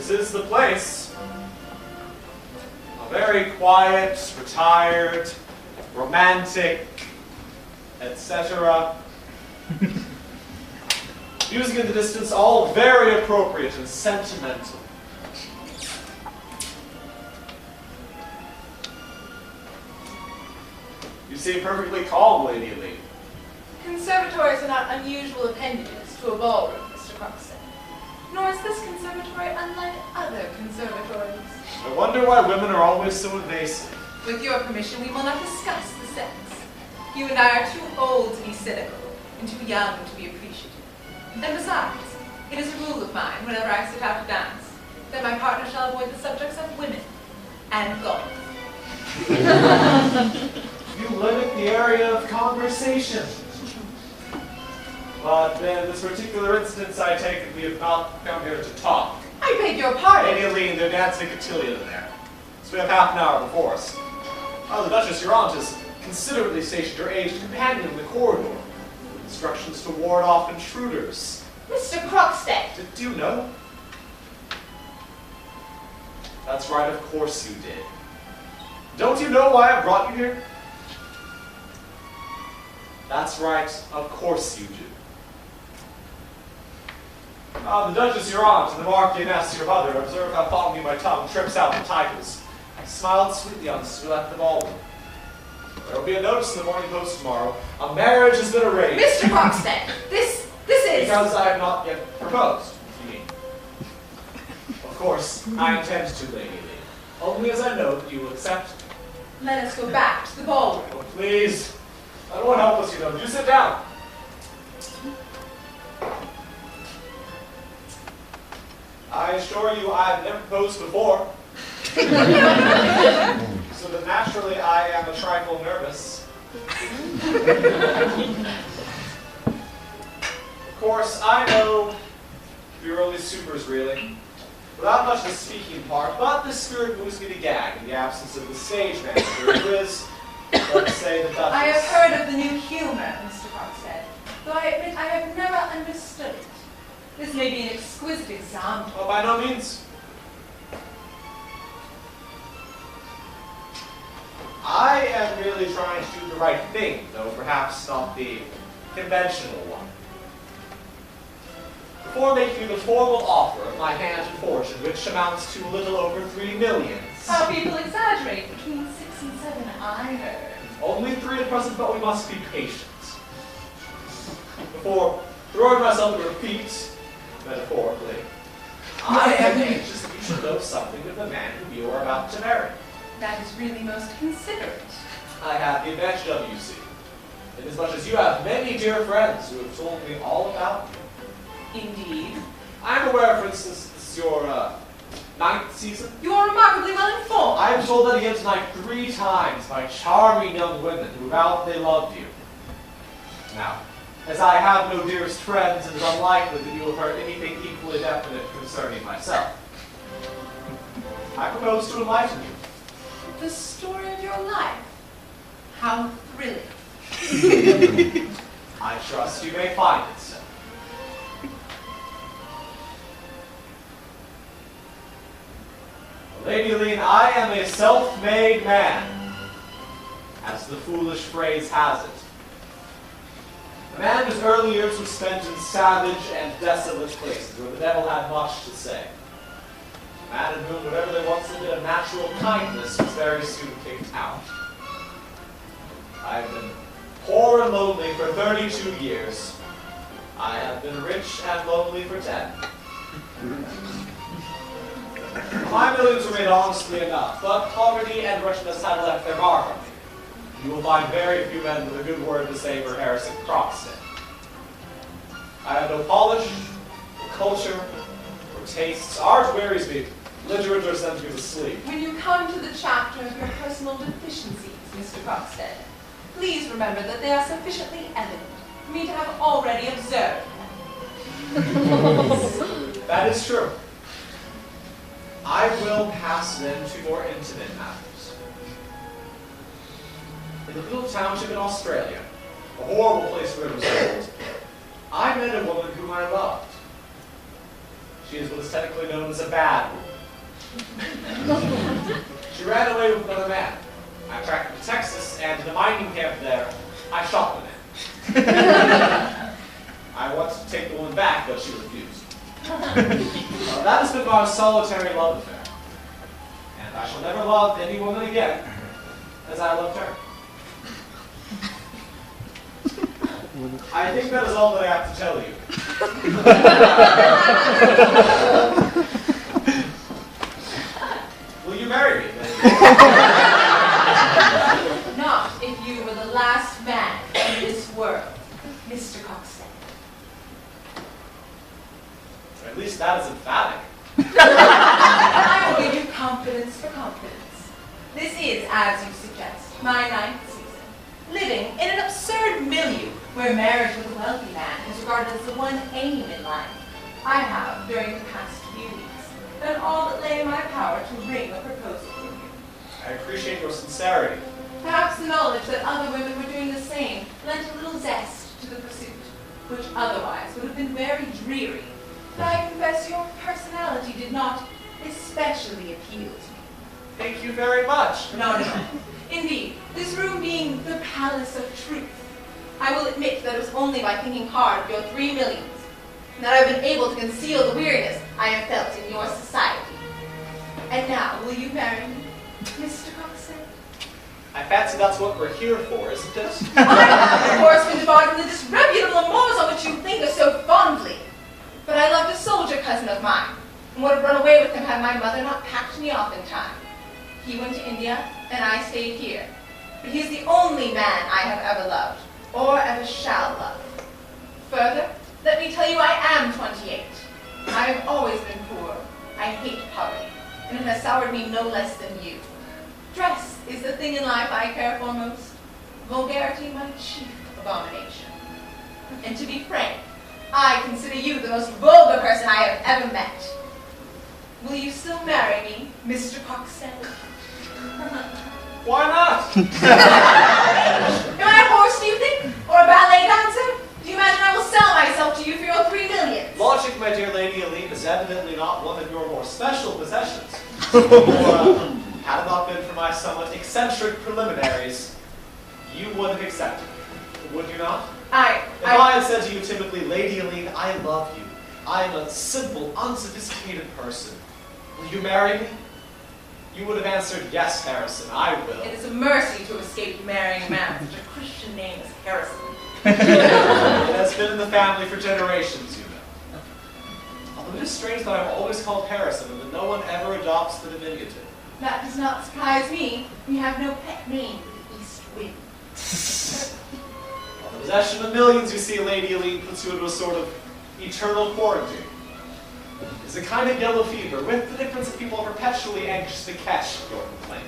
This is the place. A very quiet, retired, romantic, etc. Music in the distance, all very appropriate and sentimental. You seem perfectly calm, Lady Lee. Conservatories are not unusual appendages to a ballroom, Mr. Croxton. Nor is this conservatory unlike other conservatories. I wonder why women are always so evasive. With your permission, we will not discuss the sex. You and I are too old to be cynical, and too young to be appreciative. And besides, it is a rule of mine, whenever I set out to dance, that my partner shall avoid the subjects of women and golf. You limit the area of conversation. But in this particular instance, I take it we have not come here to talk. I beg your pardon. Lady Aline, they're dancing cotillion in there. So we have half an hour before us. Oh, the Duchess, your aunt, has considerately stationed her aged companion in the corridor, with instructions to ward off intruders. Mr. Croxton! Did you know? That's right, of course you did. Don't you know why I brought you here? That's right, of course you do. The Duchess, your aunt, and the Marchioness, your mother, observe how fondly my tongue trips out the titles. I smiled sweetly on us as we left the ballroom. There will be a notice in the Morning Post tomorrow. A marriage has been arranged. Mr. Croxton, this is... Because I have not yet proposed, you mean. Of course, I intend to, Lady Lee. Only as I know that you will accept. Let us go back to the ballroom. Oh, please. I don't want to help us, you know. Do sit down. I assure you I have never proposed before. So that naturally I am a trifle nervous. Of course, I know you're only supers, really. Without much of the speaking part, but the spirit moves me to gag in the absence of the stage manager, who is, let's say, the Duchess. I have heard of the new humor, Mr. Croxton, though I admit I have never understood it. This may be an exquisite example. Oh, by no means. I am really trying to do the right thing, though perhaps not the conventional one. Before making you the formal offer of my hand and fortune, which amounts to a little over 3 million. How people exaggerate between 6 and 7, I heard. Only 3 at present, but we must be patient. Before throwing myself at your feet, metaphorically, I am anxious that you should know something of the man whom you are about to marry. That is really most considerate. I have the advantage of you, see. Inasmuch as you have many dear friends who have told me all about you. Indeed. I'm aware, for instance, this is your 9th season. You are remarkably well informed. I am told that again tonight 3 times by charming young women who vowed they loved you. Now, as I have no dearest friends, it is unlikely that you will have heard anything equally definite concerning myself. I propose to enlighten you. The story of your life. How thrilling. I trust you may find it so. Lady Aline, I am a self-made man, as the foolish phrase has it. A man whose early years were spent in savage and desolate places, where the devil had much to say. A man in whom whatever there once had been a natural kindness was very soon kicked out. I have been poor and lonely for 32 years. I have been rich and lonely for 10. My millions were made honestly enough, but poverty and wretchedness had left their mark on me. You will find very few men with a good word to say for Harrison Croxton. I have no polish, or culture, or tastes. Art wearies me. Literature sends me to sleep. When you come to the chapter of your personal deficiencies, Mr. Croxton, please remember that they are sufficiently evident for me to have already observed them. That is true. I will pass then to more intimate matters. In the little township in Australia, a horrible place where it was old, I met a woman whom I loved. She is what is technically known as a bad woman. She ran away with another man. I tracked her to Texas, and in the mining camp there, I shot the man. I wanted to take the woman back, but she refused. That has been my solitary love affair. And I shall never love any woman again as I loved her. I think that is all that I have to tell you. Will you marry me? Not if you were the last man in this world, Mr. Coxon. At least that is emphatic. I will give you confidence for confidence. This is, as you suggest, my 9th season, living in an absurd milieu where marriage with a wealthy man is regarded as the one aim in life. I have, during the past few weeks, done all that lay in my power to wring a proposal from you. I appreciate your sincerity. Perhaps the knowledge that other women were doing the same lent a little zest to the pursuit, which otherwise would have been very dreary. But I confess your personality did not especially appeal to me. Thank you very much. No. Indeed, this room being the palace of truth, I will admit that it was only by thinking hard of your 3 millions that I have been able to conceal the weariness I have felt in your society. And now, will you marry me, Mr. Coxon? I fancy that's what we're here for, isn't it? I, of course, been debarred from the disreputable amours on which you think of so fondly. But I loved a soldier cousin of mine, and would have run away with him had my mother not packed me off in time. He went to India, and I stayed here. But he is the only man I have ever loved, or ever shall love. Further, let me tell you I am 28. I have always been poor. I hate poverty, and it has soured me no less than you. Dress is the thing in life I care for most. Vulgarity my chief abomination. And to be frank, I consider you the most vulgar person I have ever met. Will you still marry me, Mr. Coxon? Why not? Am I a horse, do you think? Or a ballet dancer? Do you imagine I will sell myself to you for your 3 millions? Logic, my dear Lady Aline, is evidently not one of your more special possessions. Had it not been for my somewhat eccentric preliminaries, you would have accepted me. Would you not? If I had said to you typically, Lady Aline, I love you. I am a simple, unsophisticated person. Will you marry me? You would have answered, yes, Harrison, I will. It is a mercy to escape marrying a man with such a Christian name as Harrison. It has been in the family for generations, you know. Although it is strange that I'm always called Harrison and that no one ever adopts the diminutive. That does not surprise me. We have no pet name for the east wind. Well, the possession of millions, you see, Lady Aline, puts you into a sort of eternal quarantine. It's a kind of yellow fever, with the difference that people are perpetually anxious to catch your complaint.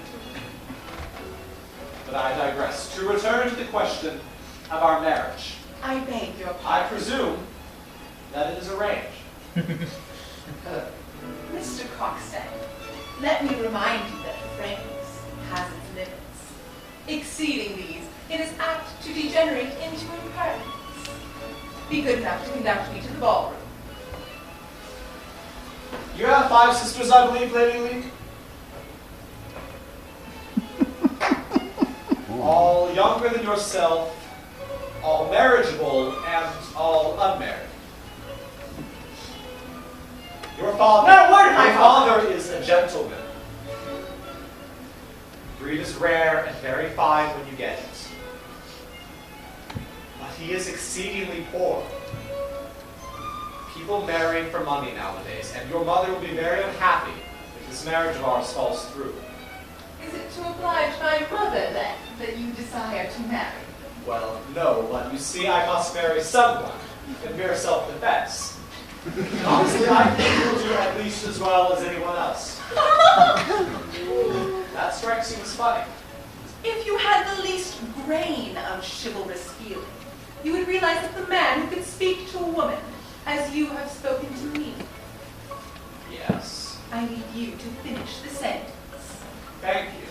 But I digress. To return to the question of our marriage. I beg your pardon. I presume that it is arranged. Mr. Coxon, let me remind you that frankness has its limits. Exceeding these, it is apt to degenerate into impertinence. Be good enough to conduct me to the ballroom. You have 5 sisters, I believe, Lady Aline? All younger than yourself, all marriageable, and all unmarried. Your father, my father is a gentleman. Breed is rare and very fine when you get it. But he is exceedingly poor. People marry for money nowadays, and your mother will be very unhappy if this marriage of ours falls through. Is it to oblige my mother, then, that you desire to marry? Well, no, but you see, I must marry someone in mere self-defense. Honestly, I think you'll do at least as well as anyone else. That strikes you as funny. If you had the least grain of chivalrous feeling, you would realize that the man who could speak to a woman as you have spoken to me. Yes. I need you to finish the sentence. Thank you.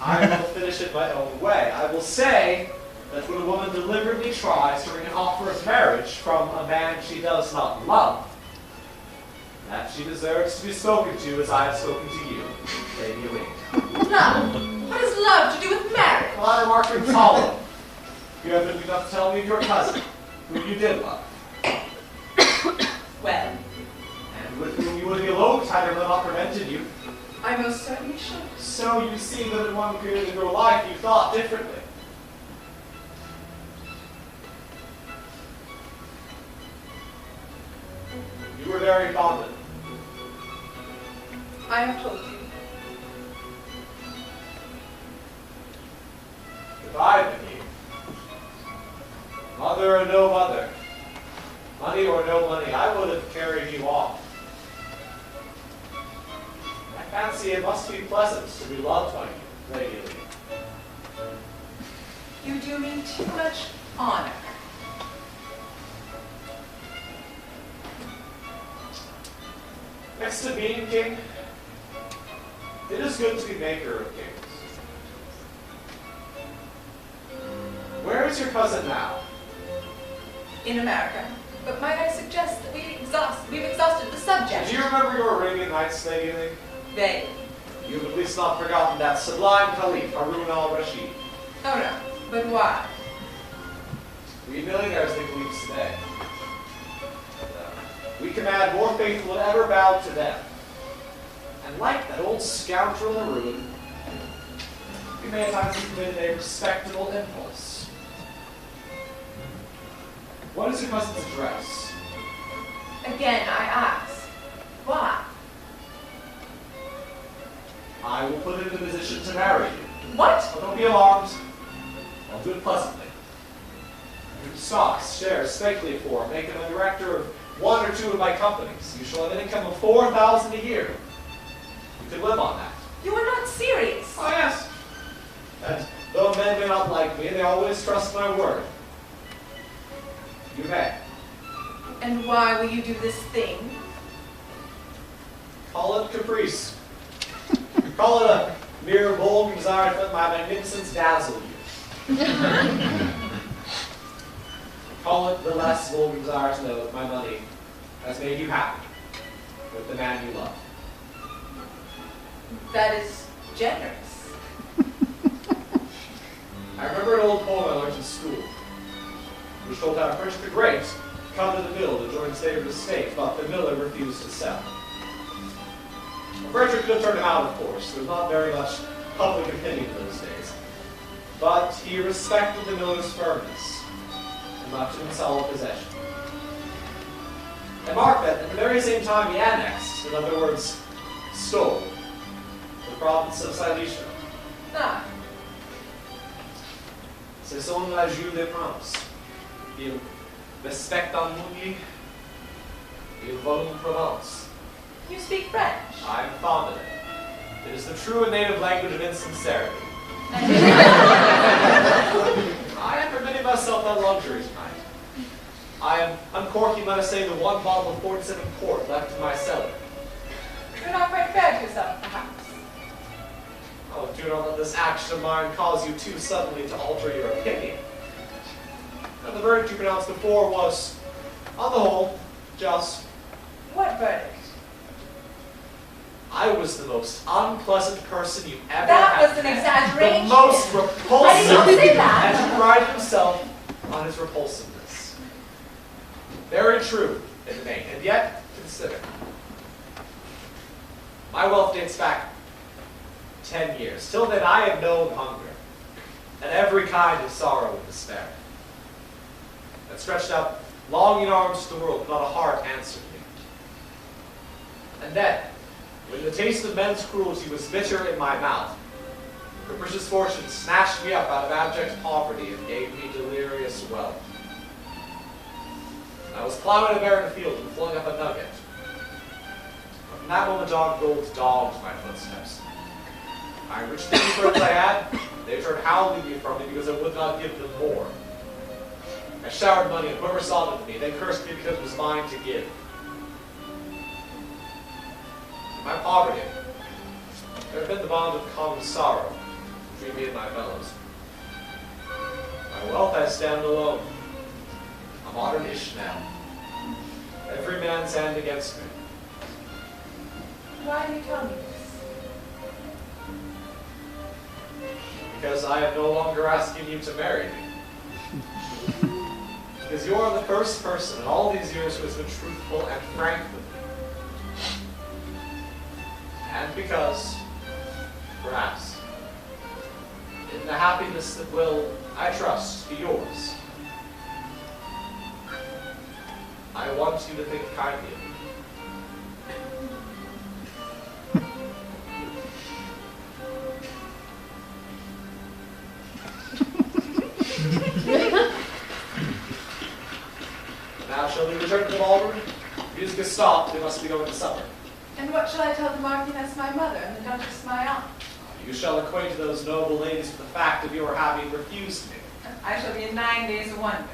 I will finish it my own way. I will say that when a woman deliberately tries to bring an offer of marriage from a man she does not love, That she deserves to be spoken to as I have spoken to you, Lady Elaine. Love? What has love to do with marriage? Well, I remarked in Hollow. You have been enough to tell me of your cousin, whom you did love. Well, And with whom you would be eloped had her not prevented you. I most certainly should. So you see that in one period of your life you thought differently. You were very fond of him. I have told you. If I had been you, mother or no mother, money or no money, I would have carried you off. I fancy it must be pleasant to be loved by you, Lady Lee. You do me too much honor. Next to being king, it is good to be maker of kings. Where is your cousin now? In America. But might I suggest that we've exhausted the subject? Do you remember your Arabian Nights, Lady Lee? Vaguely. You have at least not forgotten that sublime Caliph, Harun al-Rashid. Oh no. But why? We millionaires think Caliphs today. We command more faithful than ever bowed to them. And like that old scoundrel Harun, we may at times have committed a respectable impulse. What is your cousin's address? Again, I ask. Why? I will put him in a position to marry you. What? Oh, don't be alarmed. I'll do it pleasantly. Give him stocks, shares, speculate for him, make him a director of one or two of my companies. You shall have an income of $4,000 a year. You can live on that. You are not serious. Oh, yes. And though men may not like me, they always trust my word. You may. And why will you do this thing? Call it caprice. Call it a mere bold desire to let my magnificence dazzle you. Call it the less bold desire to know that my money has made you happy with the man you love. That is generous. I remember an old poem I learned in school, which told how Frederick the Great come to the mill to join his favorite estate, but the miller refused to sell. Well, Frederick could have turned him out, of course. There was not very much public opinion in those days. But he respected the miller's firmness and left him in solid possession. And mark that at the very same time he annexed, in other words, stole, the province of Silesia. Ah, Ce sont la joue des princes. Ils respectent en Mouli, ils volent en Provence. you speak French. I am fond of it. It is the true and native language of insincerity. I am permitting myself that luxury tonight. I am uncorking, let us say, the one bottle of 47 port left in my cellar. You're not quite fair to yourself, perhaps. Oh, do not let this action of mine cause you too suddenly to alter your opinion. Now, the verdict you pronounced before was, on the whole, just. What verdict? I was the most unpleasant person you ever That had. was an exaggeration. The most repulsive. I did not say that. And he prided himself on his repulsiveness. Very true in the main, and yet, consider. My wealth dates back 10 years. Till then, I had known hunger and every kind of sorrow and despair. That stretched out longing arms to the world, but not a heart answered me. And then, when the taste of men's cruelty was bitter in my mouth, capricious fortune snatched me up out of abject poverty and gave me delirious wealth. I was plowing a barren field and flung up a nugget. From that moment on, gold dogged my footsteps. I enriched the few birds I had. They turned howling me from me because I would not give them more. I showered money on whoever sought it of me. They cursed me because it was mine to give. My poverty, there had been the bond of common sorrow between me and my fellows. My wealth I stand alone, a modern Ishmael. Every man's hand against me. why do you tell me this? Because I am no longer asking you to marry me. Because you are the first person in all these years who has been truthful and frank with me. And because, perhaps, in the happiness that will, I trust, be yours, I want you to think kindly of me. Now shall we return to the ballroom? Music has stopped, we must be going to supper. And what shall I tell the Marchioness my mother and the Duchess my aunt? You shall acquaint those noble ladies with the fact of your having refused me. I shall be in 9 days of wonder.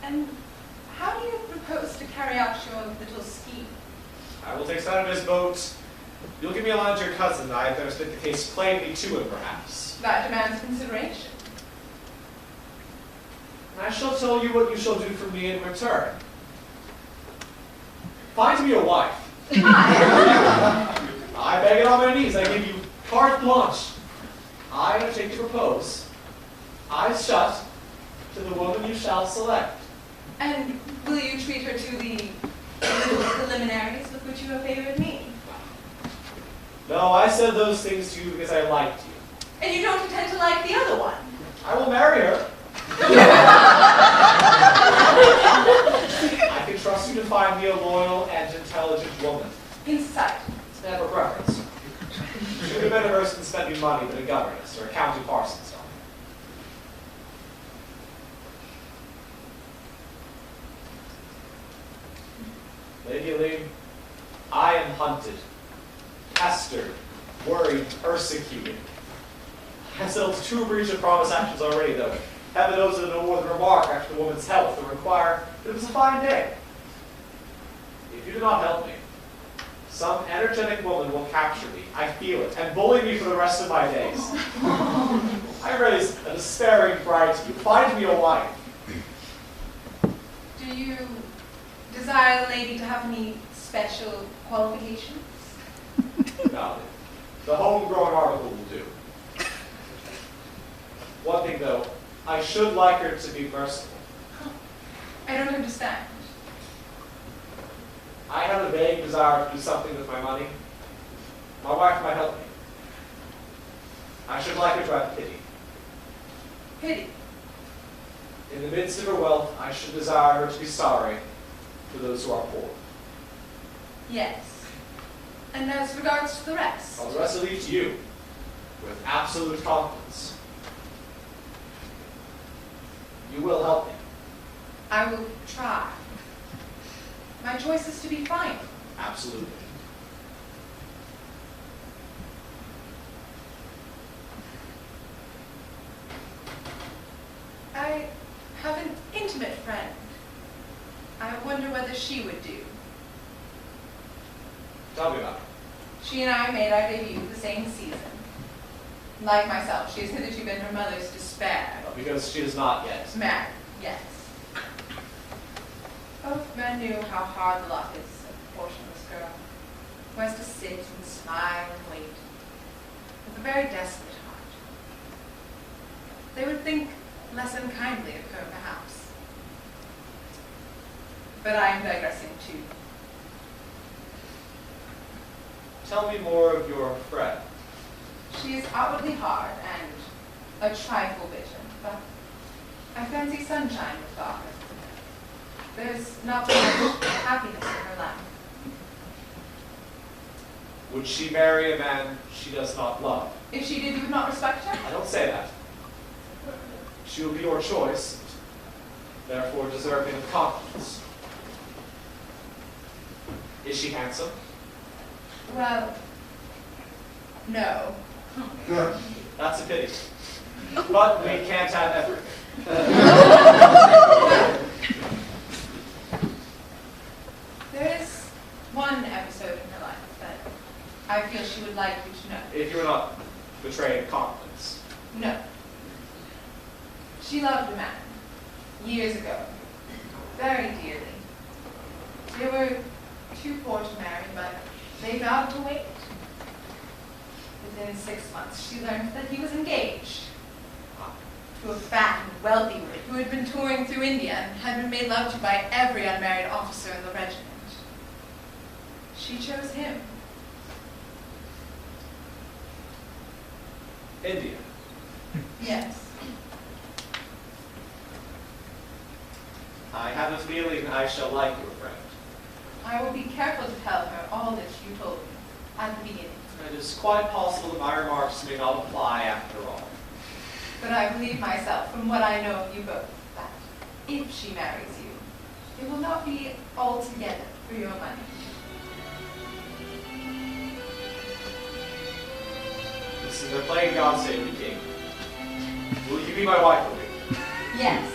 And how do you propose to carry out your little scheme? I will take sight of his boat. You'll give me a line to your cousin. I have better state the case plainly to him, perhaps. That demands consideration. And I shall tell you what you shall do for me in return. Find me a wife. I beg it on my knees. I give you carte blanche. I undertake to propose. Eyes shut to the woman you shall select. And will you treat her to the little preliminaries with which you have favored me? No, I said those things to you because I liked you. And you don't intend to like the other one? I will marry her. I can trust you to find me a loyal and intelligent woman. In society. It's never a preference. She would be better versed in spending money than a governess or a county parson's daughter. Lady Elaine, I am hunted, pestered, worried, persecuted. I settled 2 breach of promise actions already, though. Heaven knows that no more than remark after the woman's health or inquire that it was a fine day. If you do not help me, some energetic woman will capture me, I feel it, and bully me for the rest of my days. I raise a despairing cry to you. Find me a wife. Do you desire the lady to have any special qualifications? No, the homegrown article will do. One thing, though, I should like her to be merciful. I don't understand. I have a vague desire to do something with my money. My wife might help me. I should like her to have pity. Pity. In the midst of her wealth, I should desire her to be sorry for those who are poor. Yes. And as regards to the rest? All the rest I leave to you, with absolute confidence. You will help me. I will try. My choice is to be final. Absolutely. I have an intimate friend. I wonder whether she would do. Tell me about it. She and I made our debut the same season. Like myself, she has hitherto been her mother's despair. Well, because she is not yet. Married, yes. Both men knew how hard the lot is of a portionless girl, who has to sit and smile and wait, with a very desperate heart. They would think less unkindly of her, perhaps. But I am digressing too. Tell me more of your friend. She is outwardly hard and a trifle bitter, but I fancy sunshine with Father. There's not much happiness in her life. Would she marry a man she does not love? If she did, you would not respect her? I don't say that. She will be your choice, therefore deserving of confidence. Is she handsome? Well, no. That's a pity. But we can't have everything. There is one episode in her life that I feel she would like you to know. If you were not betraying confidence. No. She loved a man, years ago, very dearly. They were too poor to marry, but job to wait. Within 6 months, she learned that he was engaged to a fat and wealthy woman who had been touring through India and had been made love to by every unmarried officer in the regiment. She chose him. India. Yes. I have a feeling I shall like your friend. I will be careful to tell her all that you told me at the beginning. It is quite possible that my remarks may not apply after all. But I believe myself, from what I know of you both, that if she marries you, it will not be altogether for your money. Listen, they're playing God Save the King. Will you be my wife, Louis? Yes.